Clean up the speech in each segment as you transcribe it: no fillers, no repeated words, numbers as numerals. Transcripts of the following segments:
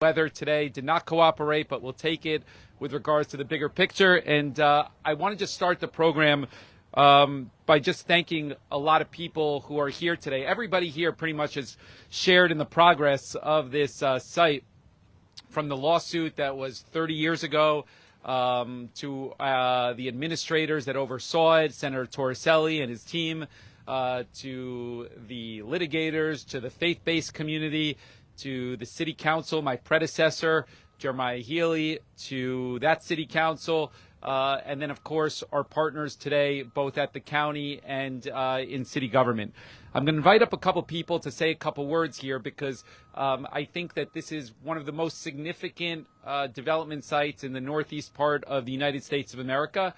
Weather today did not cooperate, but we'll take it with regards to the bigger picture. And I want to just start the program by just thanking a lot of people who are here today. Everybody here pretty much has shared in the progress of this site, from the lawsuit that was 30 years ago to the administrators that oversaw it, Senator Torselli and his team, to the litigators, to the faith-based community, to the city council, my predecessor, Jeremiah Healy, to that city council, and then, of course, our partners today, both at the county and in city government. I'm going to invite up a couple people to say a couple words here because I think that this is one of the most significant development sites in the northeast part of the United States of America.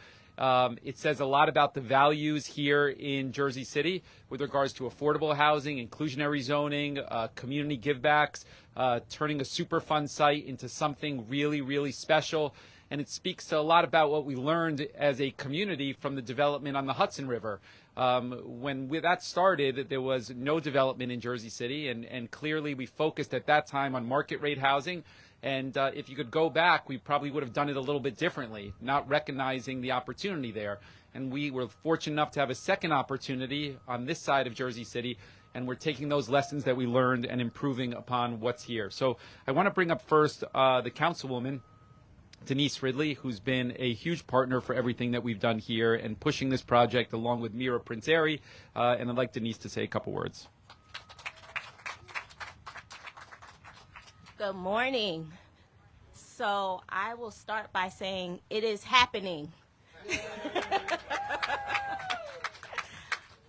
It says a lot about the values here in Jersey City with regards to affordable housing, inclusionary zoning, community givebacks, turning a Superfund site into something really, really special. And it speaks a lot about what we learned as a community from the development on the Hudson River. When that started, there was no development in Jersey City, and clearly we focused at that time on market rate housing. And if you could go back, we probably would have done it a little bit differently, not recognizing the opportunity there. And we were fortunate enough to have a second opportunity on this side of Jersey City, and we're taking those lessons that we learned and improving upon what's here. So I want to bring up first the Councilwoman, Denise Ridley, who's been a huge partner for everything that we've done here and pushing this project along with Mira Prinzeri. And I'd like Denise to say a couple words. Good morning. So I will start by saying it is happening.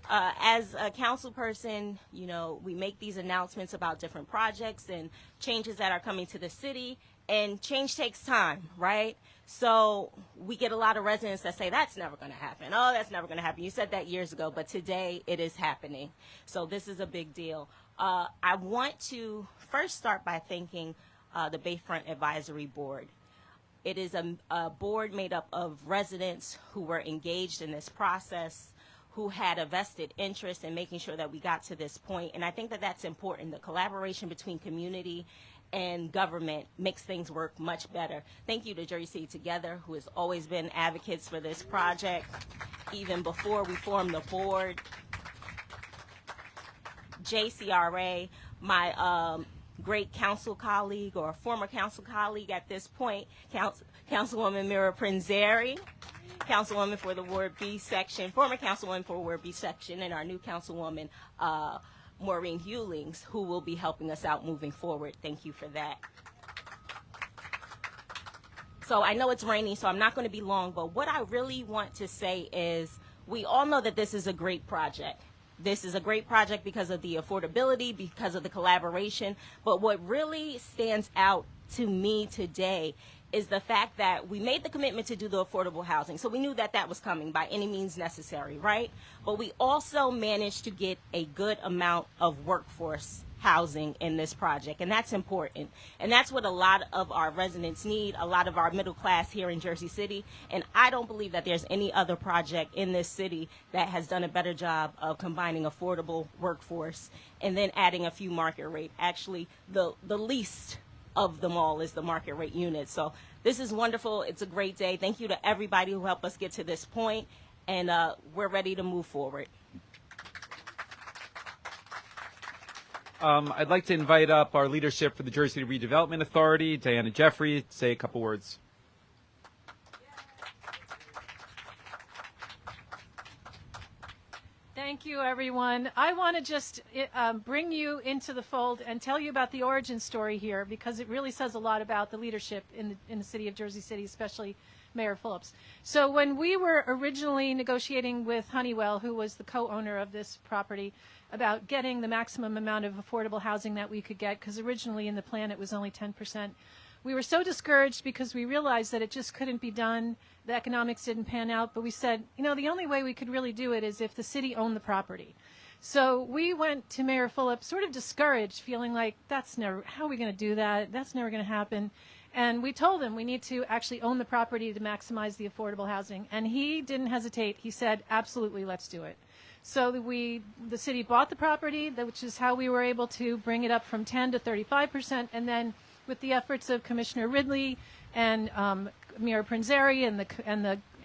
As a council person, you know, we make these announcements about different projects and changes that are coming to the city, and change takes time, right? So we get a lot of residents that say, that's never going to happen. Oh, that's never going to happen. You said that years ago, but today it is happening. So this is a big deal. I want to first start by thanking the Bayfront Advisory Board. It is a board made up of residents who were engaged in this process, who had a vested interest in making sure that we got to this point. And I think that that's important. The collaboration between community and government makes things work much better. Thank you to Jersey City Together, who has always been advocates for this project, even before we formed the board. JCRA, my great council colleague, or former council colleague at this point, Councilwoman Mira Prinzeri, Councilwoman for the Ward B section, former Councilwoman for Ward B section, and our new Councilwoman, Maureen Hewlings, who will be helping us out moving forward. Thank you for that. So I know it's raining, so I'm not going to be long, but what I really want to say is we all know that this is a great project. This is a great project because of the affordability, because of the collaboration. But what really stands out to me today is the fact that we made the commitment to do the affordable housing. So we knew that that was coming by any means necessary, right? But we also managed to get a good amount of workforce housing in this project, and that's important. And that's what a lot of our residents need, a lot of our middle class here in Jersey City. And I don't believe that there's any other project in this city that has done a better job of combining affordable workforce and then adding a few market rate. Actually, the least of them all is the market rate unit. So this is wonderful. It's a great day. Thank you to everybody who helped us get to this point, and we're ready to move forward. I'd like to invite up our leadership for the Jersey City Redevelopment Authority, Diana Jeffrey, to say a couple words. Thank you, everyone. I want to just bring you into the fold and tell you about the origin story here, because it really says a lot about the leadership in the city of Jersey City, especially Mayor Fulop. So when we were originally negotiating with Honeywell, who was the co-owner of this property, about getting the maximum amount of affordable housing that we could get, because originally in the plan it was only 10%, we were so discouraged because we realized that it just couldn't be done. The economics didn't pan out, but we said, you know, the only way we could really do it is if the city owned the property. So we went to Mayor Fulop sort of discouraged, feeling like, that's never, how are we going to do that? That's never going to happen. And we told him we need to actually own the property to maximize the affordable housing. And he didn't hesitate. He said, absolutely, let's do it. So the city bought the property, which is how we were able to bring it up from 10 to 35%, and then with the efforts of Commissioner Ridley and Mayor Prinzeri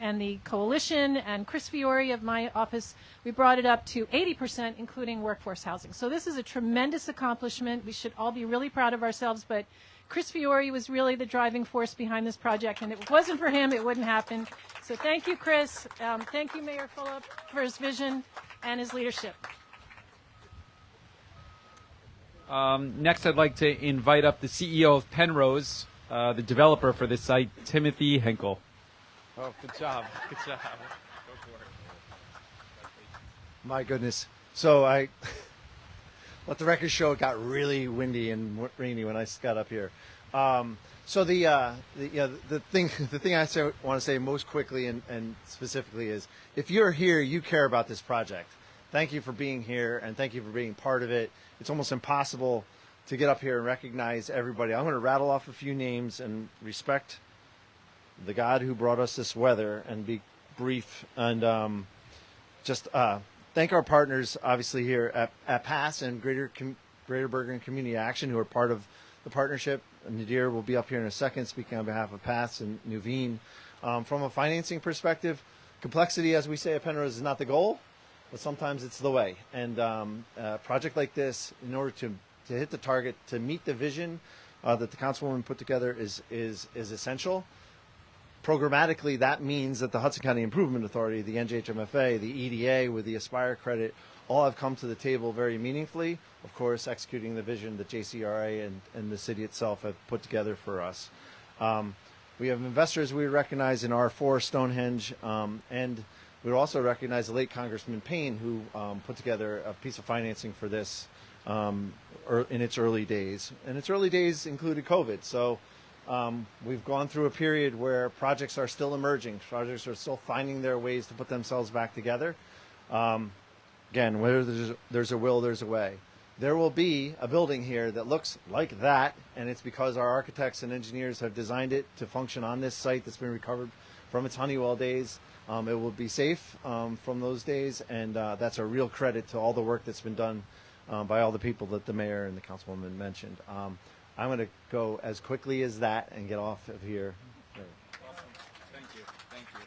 and the coalition and Chris Fiore of my office, we brought it up to 80%, including workforce housing. So this is a tremendous accomplishment. We should all be really proud of ourselves, but Chris Fiore was really the driving force behind this project, and if it wasn't for him, it wouldn't happen. So thank you, Chris. Thank you, Mayor Fulop, for his vision and his leadership. Next, I'd like to invite up the CEO of Penrose, the developer for this site, Timothy Henkel. Oh, good job. Good job. Go for it. My goodness. So let the record show it got really windy and rainy when I got up here. So the thing I want to say most quickly and specifically is, if you're here, you care about this project. Thank you for being here, and thank you for being part of it. It's almost impossible to get up here and recognize everybody. I'm going to rattle off a few names and respect the God who brought us this weather and be brief and just thank our partners, obviously, here at PASS and Greater Bergen Community Action, who are part of the partnership. Nadir will be up here in a second speaking on behalf of PASS and Nuveen. From a financing perspective, complexity, as we say at Penrose, is not the goal, but sometimes it's the way. And a project like this, in order to hit the target, to meet the vision that the Councilwoman put together is essential. Programmatically, that means that the Hudson County Improvement Authority, the NJHMFA, the EDA with the Aspire credit, all have come to the table very meaningfully, of course, executing the vision that JCRA and the city itself have put together for us. We have investors we recognize in R4, Stonehenge, and we also recognize the late Congressman Payne, who put together a piece of financing for this in its early days. And its early days included COVID, so we've gone through a period where projects are still emerging. Projects are still finding their ways to put themselves back together. Again, where there's a will, there's a way. There will be a building here that looks like that, and it's because our architects and engineers have designed it to function on this site that's been recovered from its Honeywell days. It will be safe from those days, and that's a real credit to all the work that's been done by all the people that the mayor and the councilwoman mentioned. I'm going to go as quickly as that and get off of here. Awesome. Thank you. Thank you.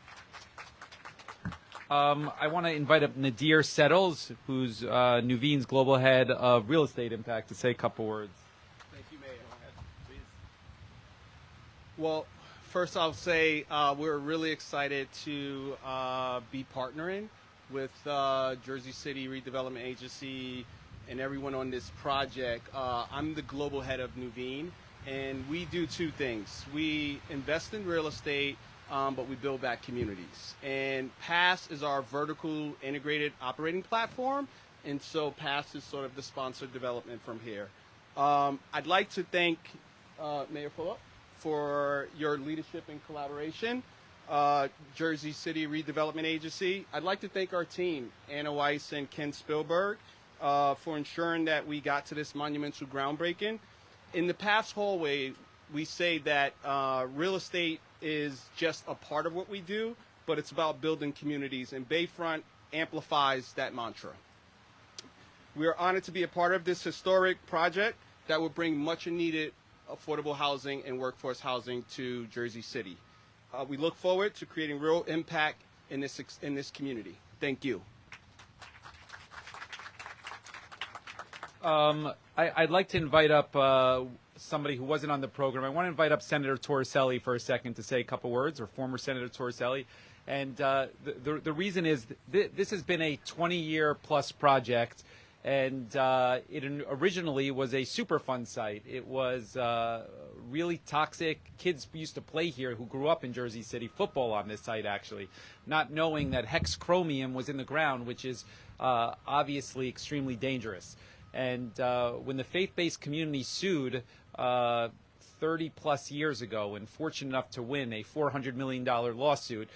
I want to invite up Nadir Settles, who's Nuveen's global head of real estate impact, to say a couple words. Thank you, Mayor. Please. Well, first I'll say we're really excited to be partnering with Jersey City Redevelopment Agency and everyone on this project. I'm the global head of Nuveen, and we do two things. We invest in real estate, but we build back communities. And PASS is our vertical integrated operating platform, and so PASS is sort of the sponsored development from here. I'd like to thank Mayor Fulop for your leadership and collaboration. Jersey City Redevelopment Agency. I'd like to thank our team, Anna Weiss and Ken Spielberg, for ensuring that we got to this monumental groundbreaking. In the PASS hallway, we say that real estate is just a part of what we do, but it's about building communities, and Bayfront amplifies that mantra. We are honored to be a part of this historic project that will bring much needed affordable housing and workforce housing to Jersey City. We look forward to creating real impact in this community. Thank you. I'd like to invite up somebody who wasn't on the program. I want to invite up Senator Torselli for a second to say a couple words, or former Senator Torselli. And the reason is this has been a 20-year plus project, and it originally was a Superfund site. It was really toxic. Kids used to play here who grew up in Jersey City, football on this site actually, not knowing that hexchromium was in the ground, which is obviously extremely dangerous. And when the faith-based community sued 30 plus years ago and fortunate enough to win a $400 million lawsuit,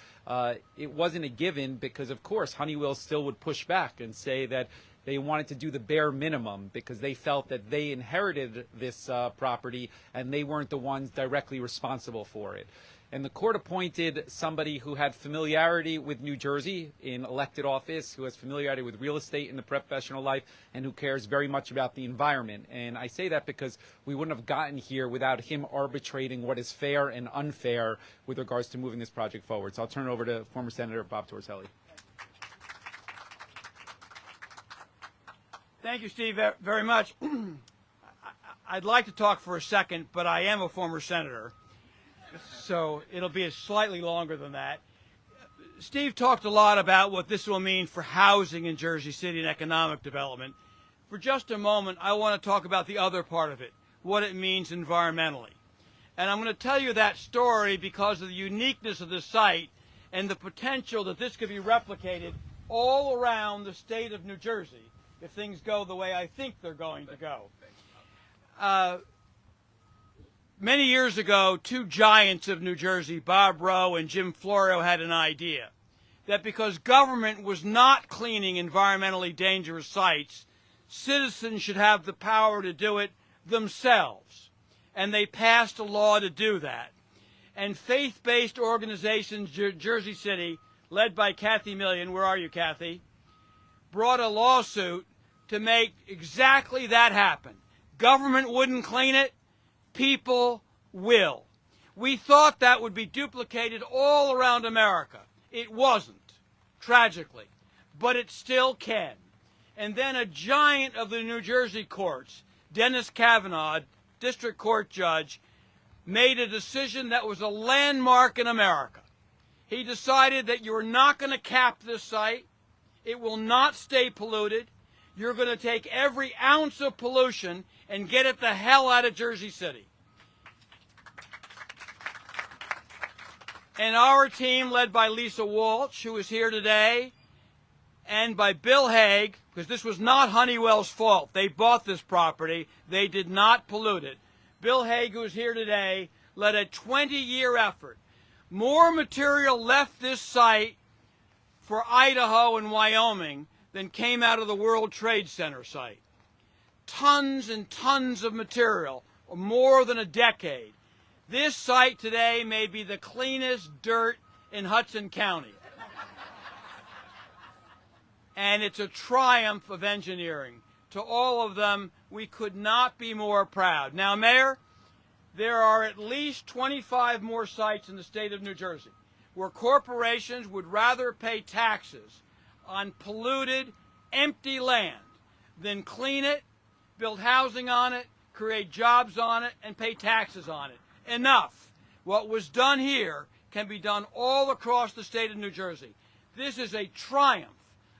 it wasn't a given because, of course, Honeywell still would push back and say that They wanted to do the bare minimum because they felt that they inherited this property and they weren't the ones directly responsible for it. And the court appointed somebody who had familiarity with New Jersey in elected office, who has familiarity with real estate in the professional life, and who cares very much about the environment. And I say that because we wouldn't have gotten here without him arbitrating what is fair and unfair with regards to moving this project forward. So I'll turn it over to former Senator Bob Torselli. Thank you, Steve, very much. I'd like to talk for a second, but I am a former senator, so it'll be slightly longer than that. Steve talked a lot about what this will mean for housing in Jersey City and economic development. For just a moment, I want to talk about the other part of it, what it means environmentally. And I'm going to tell you that story because of the uniqueness of this site and the potential that this could be replicated all around the state of New Jersey if things go the way I think they're going to go. Many years ago, two giants of New Jersey, Bob Rowe and Jim Florio, had an idea that because government was not cleaning environmentally dangerous sites, citizens should have the power to do it themselves. And they passed a law to do that. And faith-based organizations, Jersey City, led by Kathy Million, where are you, Kathy, brought a lawsuit to make exactly that happen. Government wouldn't clean it, people will. We thought that would be duplicated all around America. It wasn't, tragically, but it still can. And then a giant of the New Jersey courts, Dennis Kavanaugh, district court judge, made a decision that was a landmark in America. He decided that you're not going to cap this site. It will not stay polluted. You're going to take every ounce of pollution and get it the hell out of Jersey City. And our team, led by Lisa Walsh, who is here today, and by Bill Hague, because this was not Honeywell's fault. They bought this property. They did not pollute it. Bill Hague, who is here today, led a 20-year effort. More material left this site for Idaho and Wyoming than came out of the World Trade Center site. Tons and tons of material, more than a decade. This site today may be the cleanest dirt in Hudson County. And it's a triumph of engineering. To all of them, we could not be more proud. Now, Mayor, there are at least 25 more sites in the state of New Jersey where corporations would rather pay taxes on polluted, empty land than clean it, build housing on it, create jobs on it, and pay taxes on it. Enough. What was done here can be done all across the state of New Jersey. This is a triumph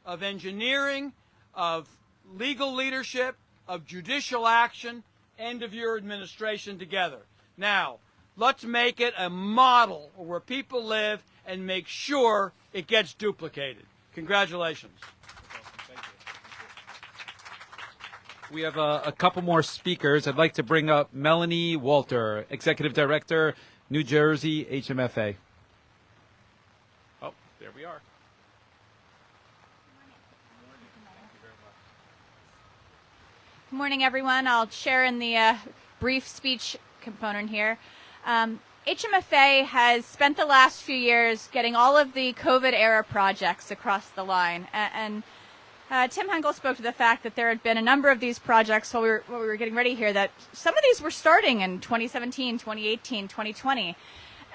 of engineering, of legal leadership, of judicial action, and of your administration together. Now, let's make it a model where people live and make sure it gets duplicated. Congratulations. We have a couple more speakers. I'd like to bring up Melanie Walter, Executive Director, New Jersey HMFA. Oh, there we are. Good morning, everyone. I'll share in the brief speech component here. HMFA has spent the last few years getting all of the COVID-era projects across the line. And Tim Henkel spoke to the fact that there had been a number of these projects while we were getting ready here, that some of these were starting in 2017, 2018, 2020.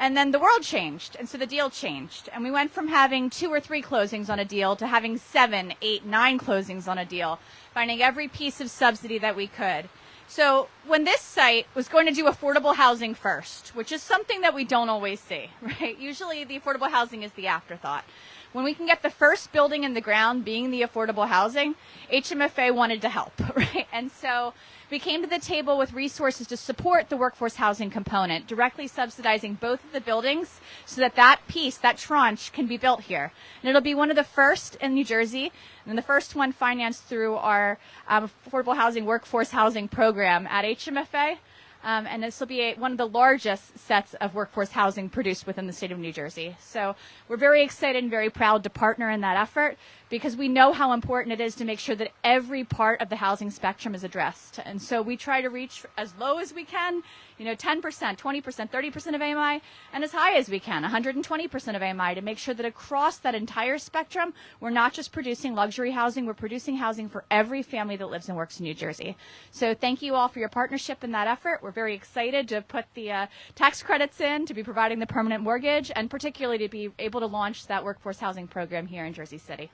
And then the world changed, and so the deal changed. And we went from having 2 or 3 closings on a deal to having 7, 8, 9 closings on a deal, finding every piece of subsidy that we could. So when this site was going to do affordable housing first, which is something that we don't always see, right? Usually the affordable housing is the afterthought. When we can get the first building in the ground being the affordable housing, HMFA wanted to help, right? And so we came to the table with resources to support the workforce housing component, directly subsidizing both of the buildings so that that piece, that tranche, can be built here. And it'll be one of the first in New Jersey, and the first one financed through our affordable housing, workforce housing program at HMFA. And this will be one of the largest sets of workforce housing produced within the state of New Jersey. So we're very excited and very proud to partner in that effort because we know how important it is to make sure that every part of the housing spectrum is addressed. And so we try to reach as low as we can, 10%, 20%, 30% of AMI, and as high as we can, 120% of AMI, to make sure that across that entire spectrum, we're not just producing luxury housing, we're producing housing for every family that lives and works in New Jersey. So thank you all for your partnership in that effort. We're very excited to put the tax credits in, to be providing the permanent mortgage, and particularly to be able to launch that workforce housing program here in Jersey City.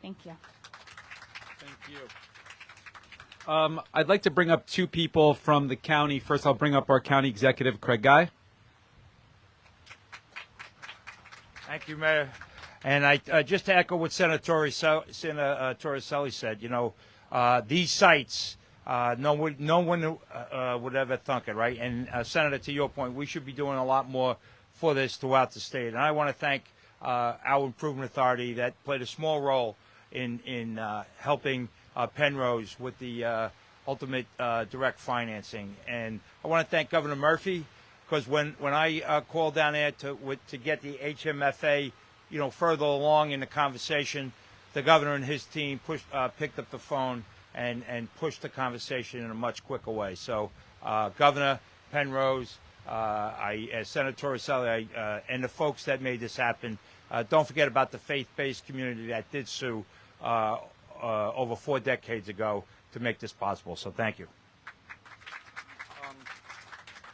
Thank you. Thank you. I'd like to bring up two people from the county. First, I'll bring up our county executive, Craig Guy. Thank you, Mayor. And I just to echo what Senator Torselli said, these sites, no one would ever thunk it, right? And Senator, to your point, we should be doing a lot more for this throughout the state. And I want to thank our Improvement Authority that played a small role in helping Penrose with the ultimate direct financing. And I want to thank Governor Murphy, because when I called down there to get the HMFA, further along in the conversation, the governor and his team picked up the phone and pushed the conversation in a much quicker way. So, Governor, Penrose, Senator Torselli, and the folks that made this happen. Don't forget about the faith-based community that did sue over 4 decades ago to make this possible. So thank you.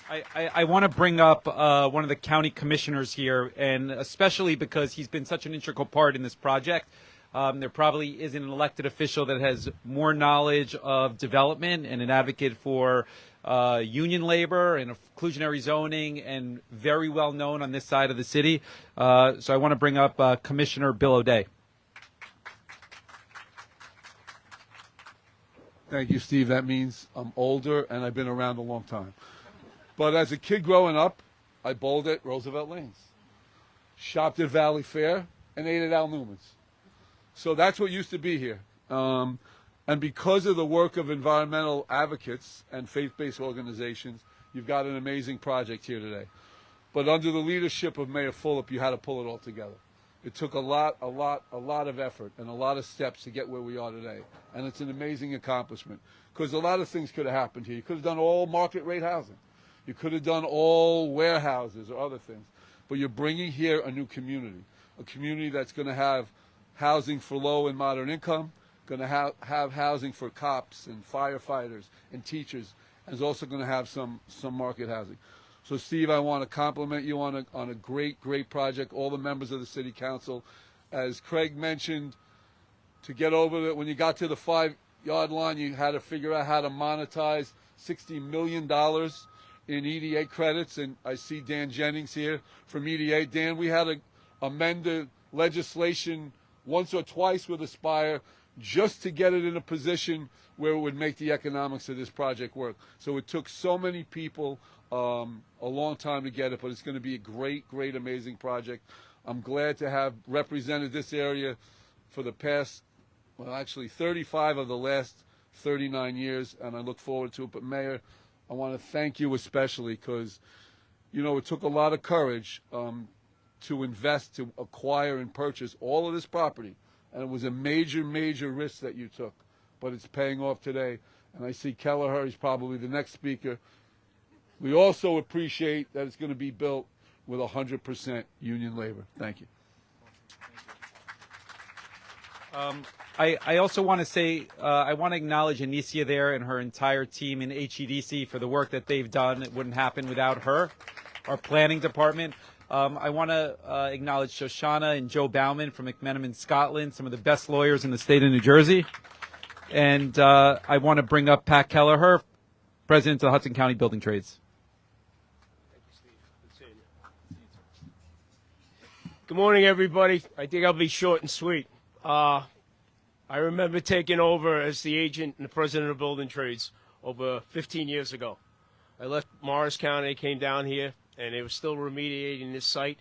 I want to bring up one of the county commissioners here, and especially because he's been such an integral part in this project. There probably isn't an elected official that has more knowledge of development and an advocate for union labor and inclusionary zoning, and very well known on this side of the city. So I want to bring up Commissioner Bill O'Day. Thank you, Steve. That means I'm older and I've been around a long time. But as a kid growing up, I bowled at Roosevelt Lanes, shopped at Valley Fair, and ate at Al Newman's. So that's what used to be here. And because of the work of environmental advocates and faith-based organizations, you've got an amazing project here today. But under the leadership of Mayor Fulop, you had to pull it all together. It took a lot of effort and a lot of steps to get where we are today. And it's an amazing accomplishment, because a lot of things could have happened here. You could have done all market rate housing. You could have done all warehouses or other things. But you're bringing here a new community, a community that's going to have housing for low and moderate income, going to have housing for cops and firefighters and teachers, and is also going to have some market housing. So, Steve, I want to compliment you on a great project, all the members of the City Council. As Craig mentioned, to get over it, when you got to the 5-yard line, you had to figure out how to monetize $60 million in EDA credits. And I see Dan Jennings here from EDA. Dan, we had to amend the legislation once or twice with Aspire just to get it in a position where it would make the economics of this project work. So it took so many people a long time to get it, but it's going to be a great, amazing project. I'm glad to have represented this area for the past, well, actually 35 of the last 39 years, and I look forward to it. But Mayor, I want to thank you especially, because, it took a lot of courage to invest, to acquire and purchase all of this property. And it was a major risk that you took, but it's paying off today. And I see Keller, he's probably the next speaker. We also appreciate that it's going to be built with 100% union labor. Thank you. I also want to say, I want to acknowledge Anicia there and her entire team in HEDC for the work that they've done. It wouldn't happen without her, our planning department. I want to acknowledge Shoshana and Joe Bauman from McMenamin, Scotland, some of the best lawyers in the state of New Jersey. And I want to bring up Pat Kelleher, President of the Hudson County Building Trades. Good morning, everybody. I think I'll be short and sweet. I remember taking over as the agent and the president of Building Trades over 15 years ago. I left Morris County, came down here, and they were still remediating this site.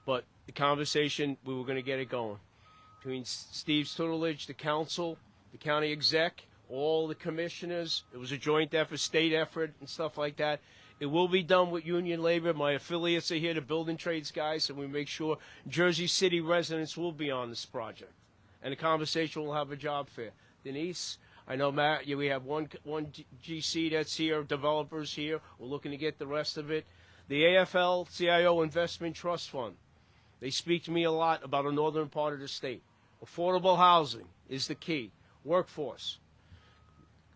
But the conversation, we were going to get it going. Between Steve's tutelage, the council, the county exec, all the commissioners. It was a joint effort, state effort, and stuff like that. It will be done with union labor. My affiliates are here, the building trades guys, and we make sure Jersey City residents will be on this project. And the conversation will have a job fair. Denise, I know, Matt, we have one GC that's here, developers here. We're looking to get the rest of it. The AFL-CIO Investment Trust Fund, they speak to me a lot about the northern part of the state. Affordable housing is the key. Workforce.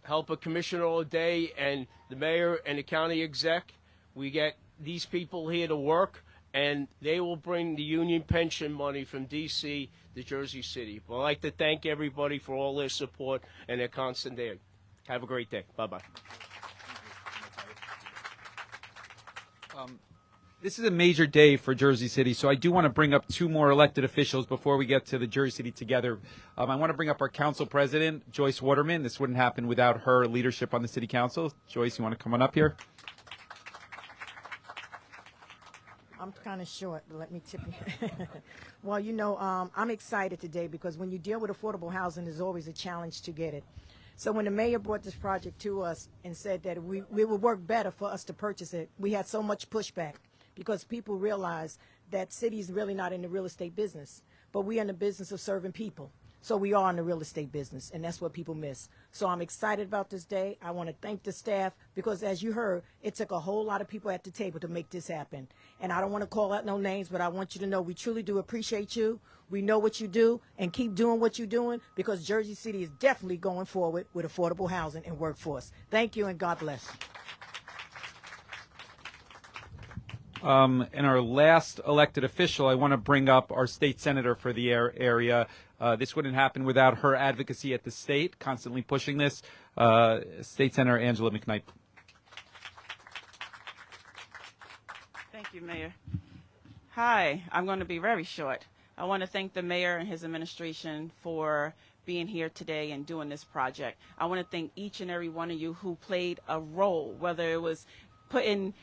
Help a commissioner all day and the mayor and the county exec. We get these people here to work, and they will bring the union pension money from D.C. to Jersey City. But I'd like to thank everybody for all their support and their constant aid. Have a great day. Bye-bye. This is a major day for Jersey City, so I do want to bring up two more elected officials before we get to the Jersey City Together. I want to bring up our council president, Joyce Waterman. This wouldn't happen without her leadership on the city council. Joyce, you want to come on up here? I'm kind of short, but let me tip you. Well, you know, I'm excited today because when you deal with affordable housing, there's always a challenge to get it. So when the mayor brought this project to us and said that we would work better for us to purchase it, we had so much pushback because people realize that city's really not in the real estate business, but we are in the business of serving people. So we are in the real estate business, and that's what people miss. So I'm excited about this day. I want to thank the staff because, as you heard, it took a whole lot of people at the table to make this happen. And I don't want to call out no names, but I want you to know we truly do appreciate you. We know what you do, and keep doing what you're doing because Jersey City is definitely going forward with affordable housing and workforce. Thank you, and God bless. And our last elected official, I want to bring up our state senator for the area. This wouldn't happen without her advocacy at the state, constantly pushing this. State Senator Angela McKnight. Thank you, Mayor. Hi, I'm going to be very short. I want to thank the mayor and his administration for being here today and doing this project. I want to thank each and every one of you who played a role, whether it was putting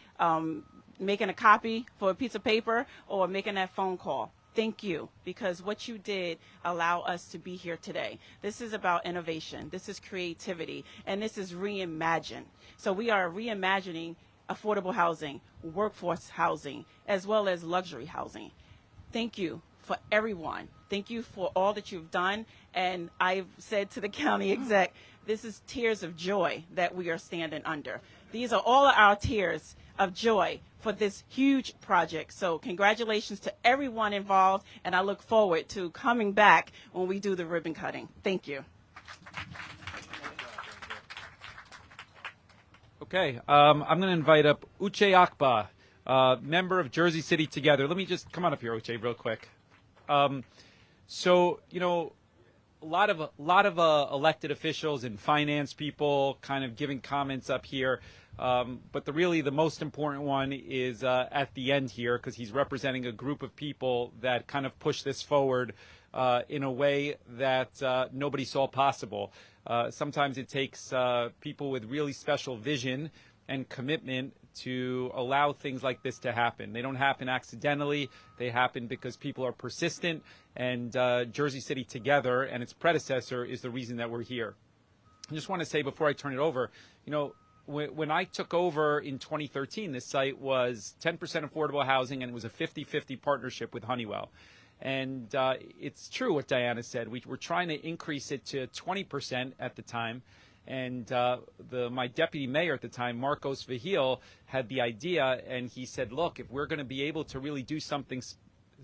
making a copy for a piece of paper or making that phone call. Thank you, because what you did allow us to be here today. This is about innovation. This is creativity, and this is reimagine. So we are reimagining affordable housing, workforce housing, as well as luxury housing. Thank you for everyone. Thank you for all that you've done. And I've said to the county exec, this is tears of joy that we are standing under. These are all of our tears of joy for this huge project. So congratulations to everyone involved, and I look forward to coming back when we do the ribbon cutting. Thank you. Okay, I'm going to invite up Uche Akba, member of Jersey City Together. Let me just come on up here, Uche, real quick. So, you know, a lot of elected officials and finance people kind of giving comments up here. But the most important one is at the end here, because he's representing a group of people that kind of push this forward in a way that nobody saw possible. Sometimes it takes people with really special vision and commitment to allow things like this to happen. They don't happen accidentally. They happen because people are persistent, and Jersey City Together and its predecessor is the reason that we're here. I just want to say before I turn it over, you know, when I took over in 2013, this site was 10% affordable housing, and it was a 50-50 partnership with Honeywell. And it's true what Diana said. We were trying to increase it to 20% at the time. And my deputy mayor at the time, Marcos Vigil, had the idea, and he said, look, if we're going to be able to really do something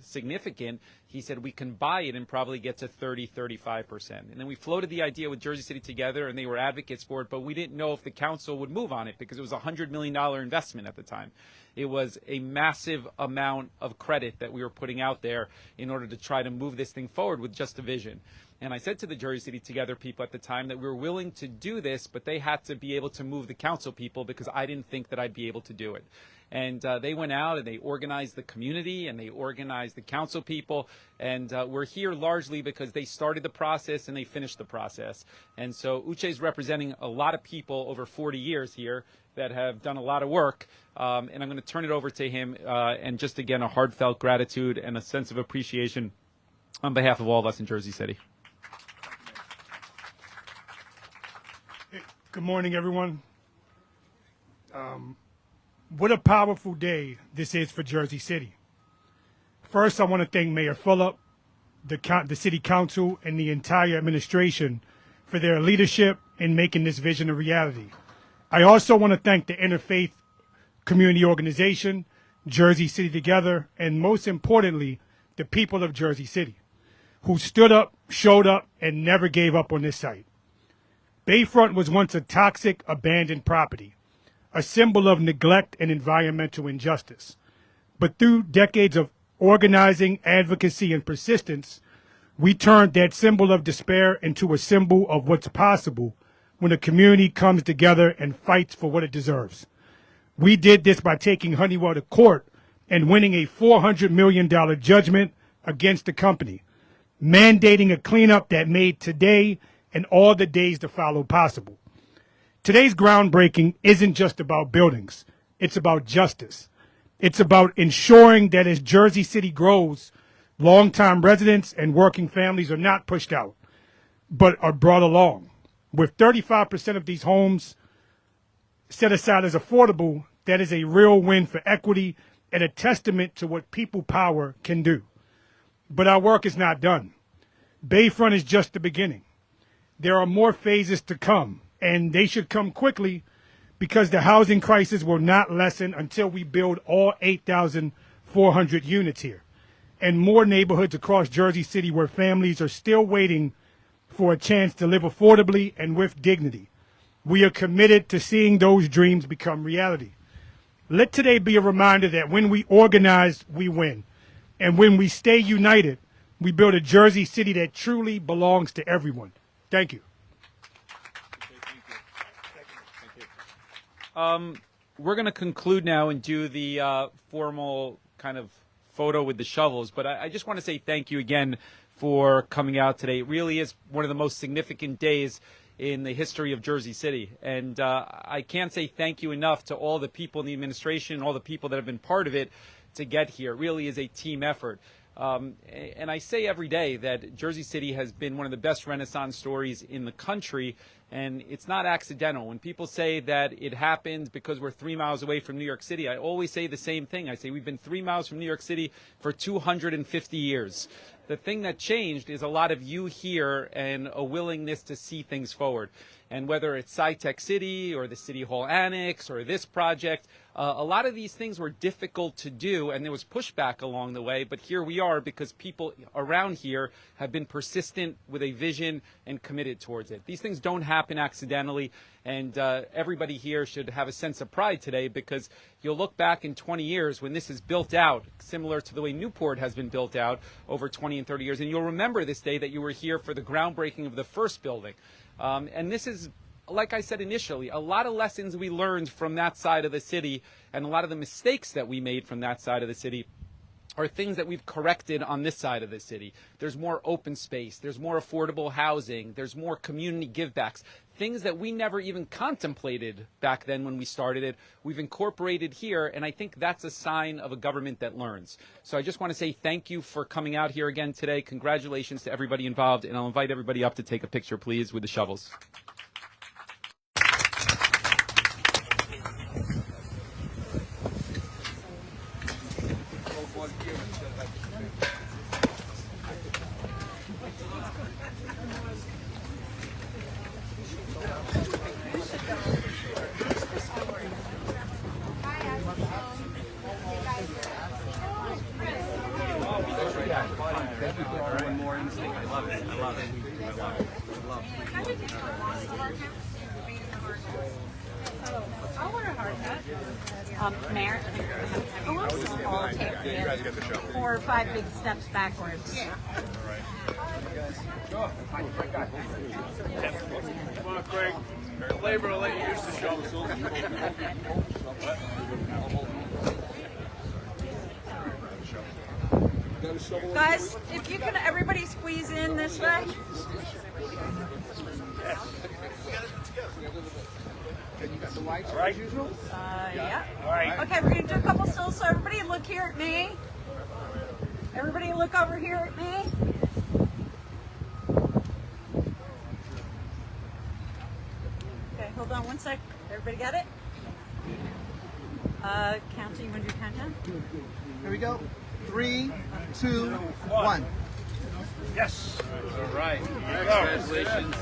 significant, he said we can buy it and probably get to 30-35%. And then we floated the idea with Jersey City Together, and they were advocates for it, but we didn't know if the council would move on it because it was a $100 million investment at the time. It was a massive amount of credit that we were putting out there in order to try to move this thing forward with just a vision. And I said to the Jersey City Together people at the time that we were willing to do this, but they had to be able to move the council people because I didn't think that I'd be able to do it. And they went out and they organized the community and they organized the council people. And we're here largely because they started the process and they finished the process. And so Uche's representing a lot of people over 40 years here that have done a lot of work. And I'm going to turn it over to him. And just again, a heartfelt gratitude and a sense of appreciation on behalf of all of us in Jersey City. Good morning, everyone. What a powerful day this is for Jersey City. First, I want to thank Mayor Fulop, the City Council, and the entire administration for their leadership in making this vision a reality. I also want to thank the Interfaith Community Organization, Jersey City Together, and most importantly, the people of Jersey City, who stood up, showed up, and never gave up on this site. Bayfront was once a toxic, abandoned property, a symbol of neglect and environmental injustice. But through decades of organizing, advocacy, and persistence, we turned that symbol of despair into a symbol of what's possible when a community comes together and fights for what it deserves. We did this by taking Honeywell to court and winning a $400 million judgment against the company, mandating a cleanup that made today and all the days to follow possible. Today's groundbreaking isn't just about buildings. It's about justice. It's about ensuring that as Jersey City grows, longtime residents and working families are not pushed out, but are brought along. With 35% of these homes set aside as affordable, that is a real win for equity and a testament to what people power can do. But our work is not done. Bayfront is just the beginning. There are more phases to come, and they should come quickly because the housing crisis will not lessen until we build all 8,400 units here and more neighborhoods across Jersey City where families are still waiting for a chance to live affordably and with dignity. We are committed to seeing those dreams become reality. Let today be a reminder that when we organize, we win. And when we stay united, we build a Jersey City that truly belongs to everyone. Thank you. We're going to conclude now and do the formal kind of photo with the shovels, but I just want to say thank you again for coming out today. It really is one of the most significant days in the history of Jersey City, and I can't say thank you enough to all the people in the administration, all the people that have been part of it to get here. It really is a team effort. And I say every day that Jersey City has been one of the best Renaissance stories in the country, and it's not accidental. When people say that it happened because we're 3 miles away from New York City, I always say the same thing. I say we've been 3 miles from New York City for 250 years. The thing that changed is a lot of you here and a willingness to see things forward. And whether it's SciTech City or the City Hall Annex or this project, a lot of these things were difficult to do, and there was pushback along the way, but here we are because people around here have been persistent with a vision and committed towards it. These things don't happen accidentally, and everybody here should have a sense of pride today because you'll look back in 20 years when this is built out, similar to the way Newport has been built out over 20 and 30 years, and you'll remember this day that you were here for the groundbreaking of the first building. And this is, like I said initially, a lot of lessons we learned from that side of the city, and a lot of the mistakes that we made from that side of the city are things that we've corrected on this side of the city. There's more open space, there's more affordable housing, there's more community givebacks, things that we never even contemplated back then when we started it. We've incorporated here, and I think that's a sign of a government that learns. So I just want to say thank you for coming out here again today. Congratulations to everybody involved, and I'll invite everybody up to take a picture, please, with the shovels. Mayor, I'll take 4 or 5 big steps backwards. Come on, Craig. Labor will let you use the shovel. Guys, if you can, everybody squeeze in this way. All right, usual? Yeah. All right. Okay, we're going to do a couple stills, so everybody look here at me. Everybody look over here at me. Okay, hold Everybody got it? Counting, you want to do countdown? Here we go. 3, 2, 1. Yes. All right. Congratulations.